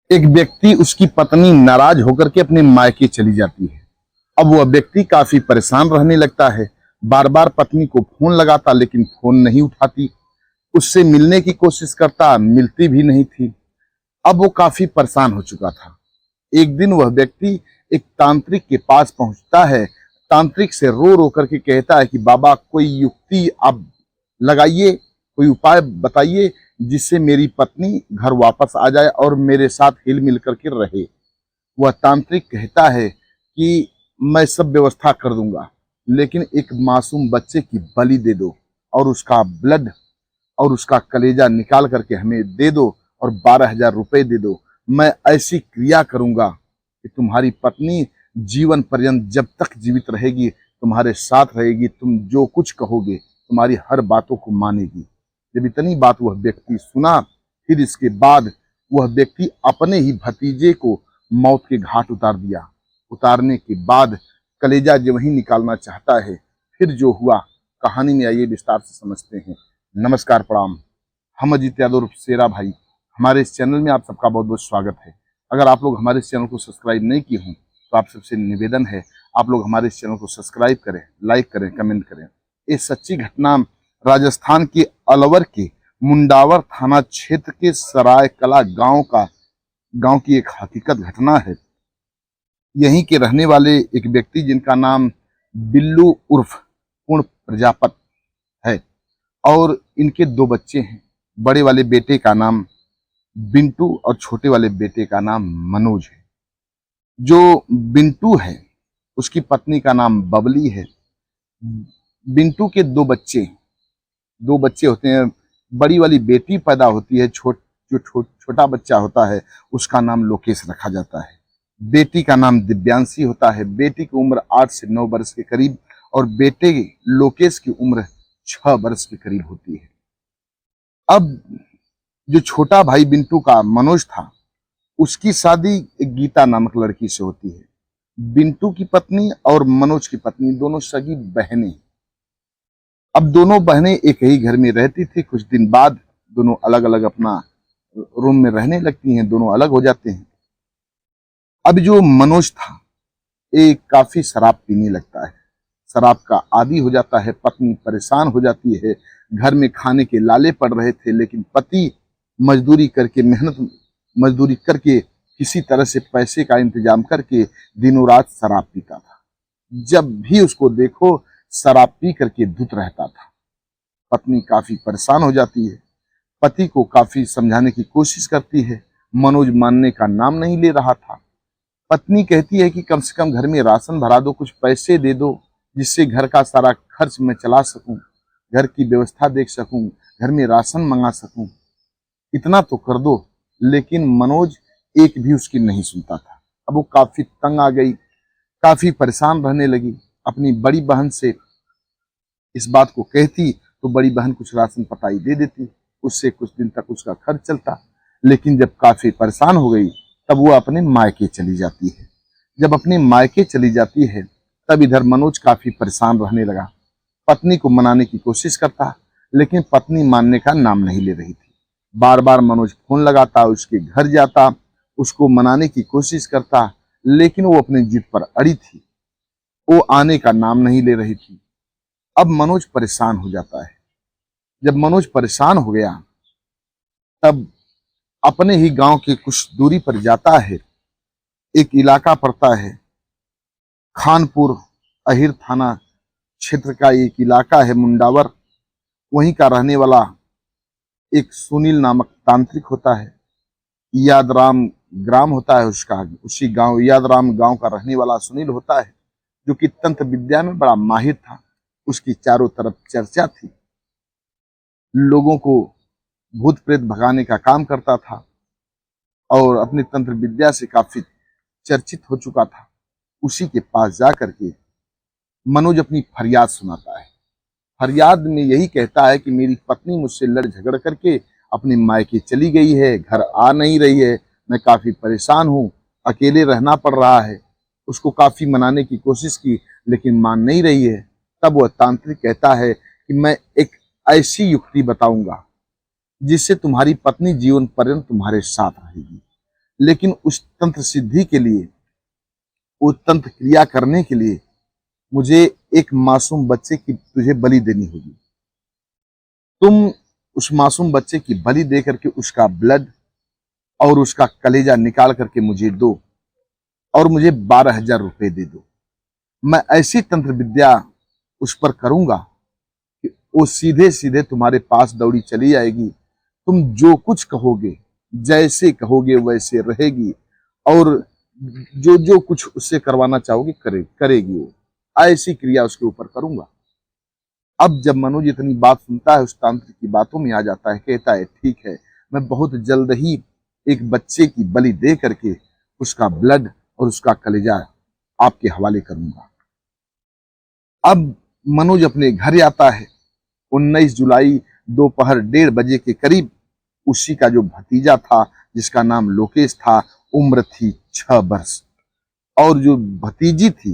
एक व्यक्ति, उसकी पत्नी नाराज होकर के अपने मायके चली जाती है। अब वह व्यक्ति काफी परेशान रहने लगता है। बार बार पत्नी को फोन लगाता लेकिन फोन नहीं उठाती। उससे मिलने की कोशिश करता, मिलती भी नहीं थी। अब वो काफी परेशान हो चुका था। एक दिन वह व्यक्ति एक तांत्रिक के पास पहुंचता है। तांत्रिक से रो रो करके कहता है कि बाबा, कोई युक्ति आप लगाइए, कोई उपाय बताइए जिससे मेरी पत्नी घर वापस आ जाए और मेरे साथ हिल मिल करके रहे। वह तांत्रिक कहता है कि मैं सब व्यवस्था कर दूंगा, लेकिन एक मासूम बच्चे की बलि दे दो और उसका ब्लड और उसका कलेजा निकाल करके हमें दे दो और 12,000 रुपए दे दो। मैं ऐसी क्रिया करूंगा कि तुम्हारी पत्नी जीवन पर्यंत, जब तक जीवित रहेगी, तुम्हारे साथ रहेगी। तुम जो कुछ कहोगे, तुम्हारी हर बातों को मानेगी। जब इतनी बात वह व्यक्ति सुना, फिर इसके बाद वह व्यक्ति अपने ही भतीजे को मौत के घाट उतार दिया। उतारने के बाद कलेजा जब वही निकालना चाहता है, फिर जो हुआ कहानी में आइए विस्तार से समझते हैं। नमस्कार, प्रणाम। हम अजीत यादव उर्फ शेरा भाई, हमारे इस चैनल में आप सबका बहुत बहुत स्वागत है। अगर आप लोग हमारे इस चैनल को सब्सक्राइब नहीं किए हों तो आप सबसे निवेदन है, आप लोग हमारे इस चैनल को सब्सक्राइब करें, लाइक करें, कमेंट करें। ये सच्ची घटना राजस्थान के अलवर के मुंडावर थाना क्षेत्र के सराय कला गांव की एक हकीकत घटना है। यहीं के रहने वाले एक व्यक्ति, जिनका नाम बिल्लू उर्फ पूर्ण प्रजापत है, और इनके 2 बच्चे हैं। बड़े वाले बेटे का नाम बिंटू और छोटे वाले बेटे का नाम मनोज है। जो बिंटू है, उसकी पत्नी का नाम बबली है। बिंटू के 2 बच्चे होते हैं। बड़ी वाली बेटी पैदा होती है, छोटा बच्चा होता है, उसका नाम लोकेश रखा जाता है। बेटी का नाम दिव्यांशी होता है। बेटी की उम्र 8 से 9 वर्ष के करीब और बेटे लोकेश की उम्र 6 वर्ष के करीब होती है। अब जो छोटा भाई बिंटू का मनोज था, उसकी शादी एक गीता नामक लड़की से होती है। बिंटू की पत्नी और मनोज की पत्नी दोनों सगी बहनें। अब दोनों बहनें एक ही घर में रहती थी। कुछ दिन बाद दोनों अलग अलग अपना रूम में रहने लगती हैं, दोनों अलग हो जाते हैं। अब जो मनोज था, एक काफी शराब पीने लगता है, शराब का आदी हो जाता है। पत्नी परेशान हो जाती है। घर में खाने के लाले पड़ रहे थे, लेकिन पति मेहनत मजदूरी करके किसी तरह से पैसे का इंतजाम करके दिनों रात शराब पीता था। जब भी उसको देखो, शराब पी करके धुत रहता था। पत्नी काफी परेशान हो जाती है। पति को काफी समझाने की कोशिश करती है। मनोज मानने का नाम नहीं ले रहा था। पत्नी कहती है कि कम से कम घर में राशन भरा दो, कुछ पैसे दे दो, जिससे घर का सारा खर्च मैं चला सकूं, घर की व्यवस्था देख सकूं, घर में राशन मंगा सकूं, इतना तो कर दो। लेकिन मनोज एक भी उसकी नहीं सुनता था। अब वो काफी तंग आ गई, काफी परेशान रहने लगी। अपनी बड़ी बहन से इस बात को कहती तो बड़ी बहन कुछ राशन पटाई दे देती, उससे कुछ दिन तक उसका खर्च चलता। लेकिन जब काफी परेशान हो गई, तब वो अपने मायके चली जाती है। जब अपने मायके चली जाती है, तब इधर मनोज काफी परेशान रहने लगा। पत्नी को मनाने की कोशिश करता, लेकिन पत्नी मानने का नाम नहीं ले रही थी। बार बार मनोज फोन लगाता, उसके घर जाता, उसको मनाने की कोशिश करता, लेकिन वो अपनी जिद पर अड़ी थी। वो आने का नाम नहीं ले रही थी। अब मनोज परेशान हो जाता है। जब मनोज परेशान हो गया, तब अपने ही गांव के कुछ दूरी पर जाता है। एक इलाका पड़ता है खानपुर, अहिर थाना क्षेत्र का एक इलाका है मुंडावर। वहीं का रहने वाला एक सुनील नामक तांत्रिक होता है। यादराम ग्राम होता है उसका, उसी गांव यादराम गांव का रहने वाला सुनील होता है, जो कि तंत्र विद्या में बड़ा माहिर था। उसकी चारों तरफ चर्चा थी। लोगों को भूत प्रेत भगाने का काम करता था और अपनी तंत्र विद्या से काफी चर्चित हो चुका था। उसी के पास जा करके मनोज अपनी फरियाद सुनाता है। फरियाद में यही कहता है कि मेरी पत्नी मुझसे लड़ झगड़ करके अपने मायके चली गई है, घर आ नहीं रही है। मैं काफी परेशान हूँ, अकेले रहना पड़ रहा है। उसको काफी मनाने की कोशिश की, लेकिन मान नहीं रही है। तब वह तांत्रिक कहता है कि मैं एक ऐसी युक्ति बताऊंगा जिससे तुम्हारी पत्नी जीवन पर्यंत तुम्हारे साथ रहेगी। लेकिन उस तंत्र सिद्धि के लिए, उस तंत्र क्रिया करने के लिए मुझे एक मासूम बच्चे की तुझे बलि देनी होगी। तुम उस मासूम बच्चे की बलि दे करके उसका ब्लड और उसका कलेजा निकाल करके मुझे दो और मुझे 12,000 रुपए दे दो। मैं ऐसी तंत्र विद्या उस पर करूंगा कि वो सीधे सीधे तुम्हारे पास दौड़ी चली आएगी। तुम जो कुछ कहोगे, जैसे कहोगे वैसे रहेगी और जो जो कुछ उससे करवाना चाहोगे करेगी वो। ऐसी क्रिया उसके ऊपर करूंगा। अब जब मनोज इतनी बात सुनता है, उस तांत्रिक की बातों में आ जाता है, कहता है ठीक है, मैं बहुत जल्द ही एक बच्चे की बलि दे करके उसका ब्लड और उसका कलेजा आपके हवाले करूंगा। अब मनोज अपने घर आता है। 19 जुलाई दोपहर 1:30 के करीब उसी का जो भतीजा था, जिसका नाम लोकेश था, उम्र थी 6 वर्ष, और जो भतीजी थी,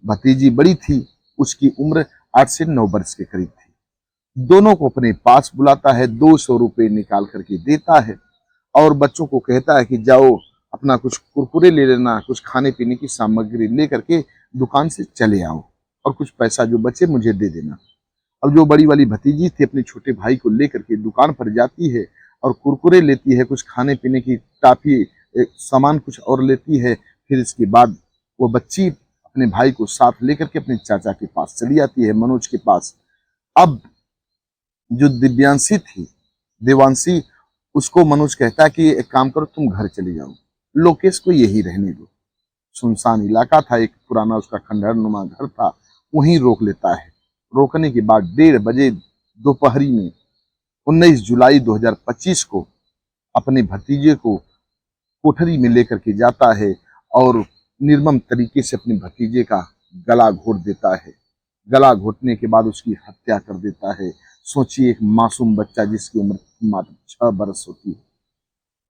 भतीजी बड़ी थी, उसकी उम्र 8 से 9 वर्ष के करीब थी। दोनों को अपने पास बुलाता है, 200 रुपए निकाल करके देता है और बच्चों को कहता है कि जाओ अपना कुछ कुरकुरे ले लेना, कुछ खाने पीने की सामग्री ले करके दुकान से चले आओ और कुछ पैसा जो बचे मुझे दे देना। अब जो बड़ी वाली भतीजी थी अपने छोटे भाई को लेकर के दुकान पर जाती है और कुरकुरे लेती है, कुछ खाने पीने की काफी सामान कुछ और लेती है। फिर इसके बाद वो बच्ची अपने भाई को साथ लेकर के अपने चाचा के पास चली आती है, मनोज के पास। अब जो दिव्यांशी थी, देवांशी, उसको मनोज कहता है कि एक काम करो, तुम घर चले जाओ, लोकेश को यही रहने दो। सुनसान इलाका था, एक पुराना उसका खंडहर नुमा घर था, वहीं रोक लेता है। रोकने के बाद 1:30 दोपहरी में 19 जुलाई 2025 को अपने भतीजे को कोठरी में लेकर के जाता है और निर्मम तरीके से अपने भतीजे का गला घोट देता है। गला घोटने के बाद उसकी हत्या कर देता है। सोचिए, एक मासूम बच्चा जिसकी उम्र मात्र 6 वर्ष होती है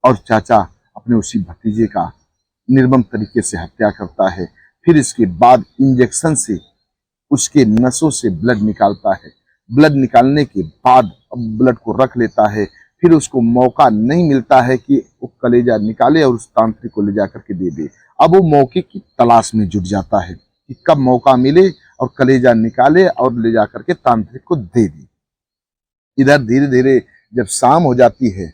और चाचा अपने उसी भतीजे का निर्मम तरीके से हत्या करता है। फिर इसके बाद इंजेक्शन से उसके नसों से ब्लड निकालता है। ब्लड निकालने के बाद ब्लड को रख लेता है। फिर उसको मौका नहीं मिलता है कि वो कलेजा निकाले और उस तांत्रिक को ले जाकर के दे दे। अब वो मौके की तलाश में जुट जाता है कि कब मौका मिले और कलेजा निकाले और ले जाकर के तांत्रिक को दे दे। इधर धीरे धीरे जब शाम हो जाती है,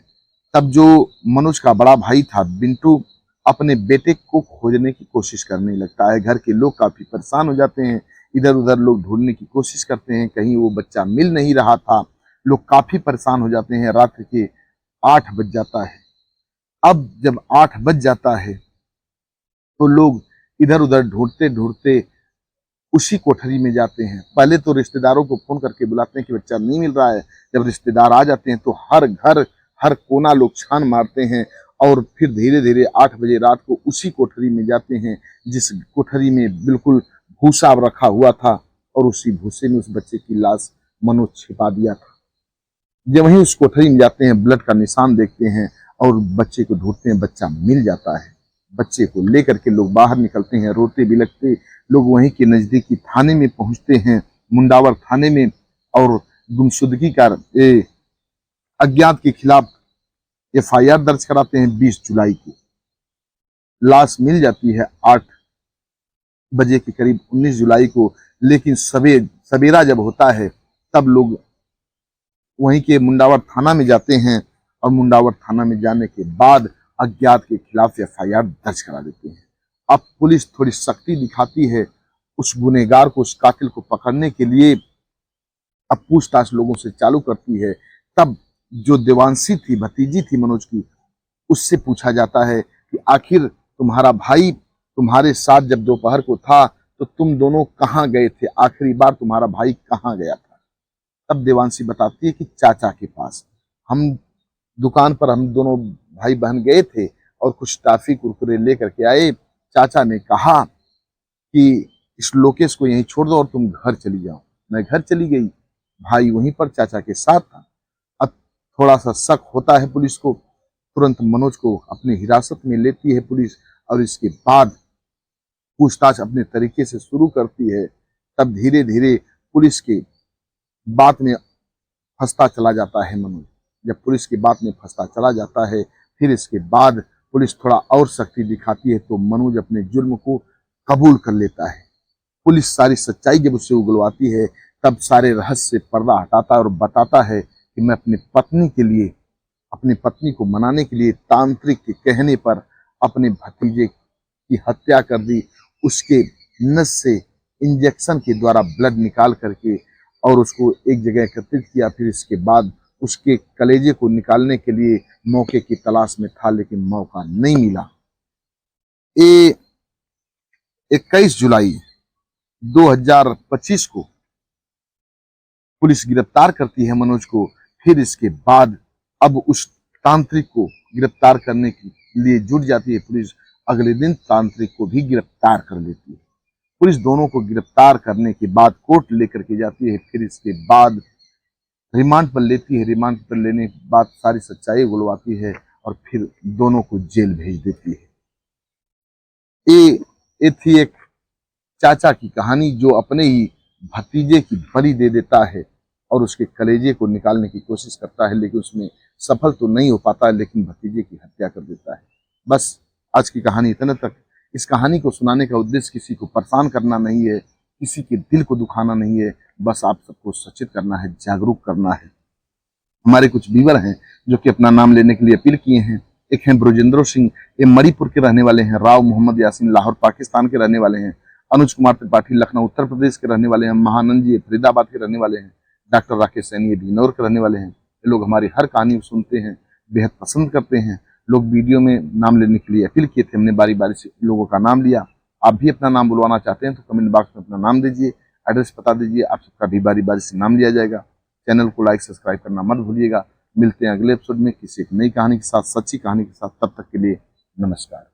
तब जो मनोज का बड़ा भाई था बिंटू अपने बेटे को खोजने की कोशिश करने लगता है। घर के लोग काफी परेशान हो जाते हैं, इधर उधर लोग ढूंढने की कोशिश करते हैं, कहीं वो बच्चा मिल नहीं रहा था। लोग काफी परेशान हो जाते हैं। रात के 8 बज जाता है। अब जब 8 बज जाता है तो लोग इधर उधर ढूंढते ढूंढते उसी कोठरी में जाते हैं। पहले तो रिश्तेदारों को फोन करके बुलाते हैं कि बच्चा नहीं मिल रहा है। जब रिश्तेदार आ जाते हैं तो हर घर हर कोना लोग छान मारते हैं और फिर धीरे धीरे 8 बजे रात को उसी कोठरी में जाते हैं जिस कोठरी में बिल्कुल भूसा रखा हुआ था और उसी भूसे में उस बच्चे की लाश मनोज छिपा दिया था। जब वहीं उस कोठरी में जाते हैं, ब्लड का निशान देखते हैं और बच्चे को ढूंढते हैं, बच्चा मिल जाता है। बच्चे को लेकर के लोग बाहर निकलते हैं, रोते बिलखते लोग वहीं के नजदीकी थाने में पहुंचते हैं, मुंडावर थाने में, और गुमशुदगी का अज्ञात के खिलाफ FIR दर्ज कराते हैं 20 जुलाई की। लाश मिल जाती है 8 बजे के करीब 19 जुलाई को। लेकिन सवेरा जब होता है तब लोग वहीं के मुंडावर थाना में जाते हैं और मुंडावर थाना में जाने के बाद अज्ञात के खिलाफ FIR दर्ज करा देते हैं। अब पुलिस थोड़ी सख्ती दिखाती है उस गुनहगार को, उस कातिल को पकड़ने के लिए। अब पूछताछ लोगों से चालू करती है। तब जो देवांशी थी, भतीजी थी मनोज की, उससे पूछा जाता है कि आखिर तुम्हारा भाई तुम्हारे साथ जब दोपहर को था तो तुम दोनों कहाँ गए थे, आखिरी बार तुम्हारा भाई कहाँ गया था। तब देवांशी बताती है कि चाचा के पास। हम दुकान पर हम दोनों भाई बहन गए थे और कुछ टॉफी कुरकुरे लेकर के आए। चाचा ने कहा कि इस लोकेश को यहीं छोड़ दो और तुम घर चली जाओ। मैं घर चली गई, भाई वहीं पर चाचा के साथ था। अब थोड़ा सा शक होता है पुलिस को, तुरंत मनोज को अपनी हिरासत में लेती है पुलिस और इसके बाद पूछताछ अपने तरीके से शुरू करती है। तब धीरे धीरे पुलिस के बात में फंसता चला जाता है मनोज। जब पुलिस की बात में फंसता चला जाता है, फिर इसके बाद पुलिस थोड़ा और सख्ती दिखाती है तो मनोज अपने जुर्म को कबूल कर लेता है। पुलिस सारी सच्चाई जब उससे उगलवाती है तब सारे रहस्य से पर्दा हटाता है और बताता है कि मैं अपनी पत्नी के लिए, अपनी पत्नी को मनाने के लिए तांत्रिक के कहने पर अपने भतीजे की हत्या कर दी। उसके नस से इंजेक्शन के द्वारा ब्लड निकाल करके और उसको एक जगह एकत्रित किया। फिर इसके बाद उसके कलेजे को निकालने के लिए मौके की तलाश में था, लेकिन मौका नहीं मिला। ये 21 जुलाई 2025 को पुलिस गिरफ्तार करती है मनोज को। फिर इसके बाद अब उस तांत्रिक को गिरफ्तार करने के लिए जुट जाती है पुलिस। अगले दिन तांत्रिक को भी गिरफ्तार कर लेती है पुलिस। दोनों को गिरफ्तार करने के बाद कोर्ट लेकर के जाती है। फिर इसके बाद रिमांड पर लेती है। रिमांड पर लेने के बाद सारी सच्चाई उगलवाती है और फिर दोनों को जेल भेज देती है। ये थी एक चाचा की कहानी जो अपने ही भतीजे की बलि दे देता है और उसके कलेजे को निकालने की कोशिश करता है, लेकिन उसमें सफल तो नहीं हो पाता है, लेकिन भतीजे की हत्या कर देता है। बस आज की कहानी इतने तक। इस कहानी को सुनाने का उद्देश्य किसी को परेशान करना नहीं है, किसी के दिल को दुखाना नहीं है, बस आप सबको सचेत करना है, जागरूक करना है। हमारे कुछ व्यूअर हैं जो कि अपना नाम लेने के लिए अपील किए हैं। एक हैं ब्रजेंद्र सिंह, ये मणिपुर के रहने वाले हैं। राव मोहम्मद यासीन लाहौर पाकिस्तान के रहने वाले हैं। अनुज कुमार त्रिपाठी लखनऊ उत्तर प्रदेश के रहने वाले हैं। महानंद जी फरीदाबाद के रहने वाले हैं। डॉक्टर राकेश सैनी बिजनौर के रहने वाले हैं। ये लोग हमारी हर कहानी सुनते हैं, बेहद पसंद करते हैं। लोग वीडियो में नाम लेने के लिए अपील किए थे, हमने बारी बारी से लोगों का नाम लिया। आप भी अपना नाम बुलवाना चाहते हैं तो कमेंट बॉक्स में अपना नाम दीजिए, एड्रेस बता दीजिए, आप सबका भी बारी बारी से नाम लिया जाएगा। चैनल को लाइक सब्सक्राइब करना मत भूलिएगा। मिलते हैं अगले एपिसोड में किसी एक नई कहानी के साथ, सच्ची कहानी के साथ। तब तक के लिए नमस्कार।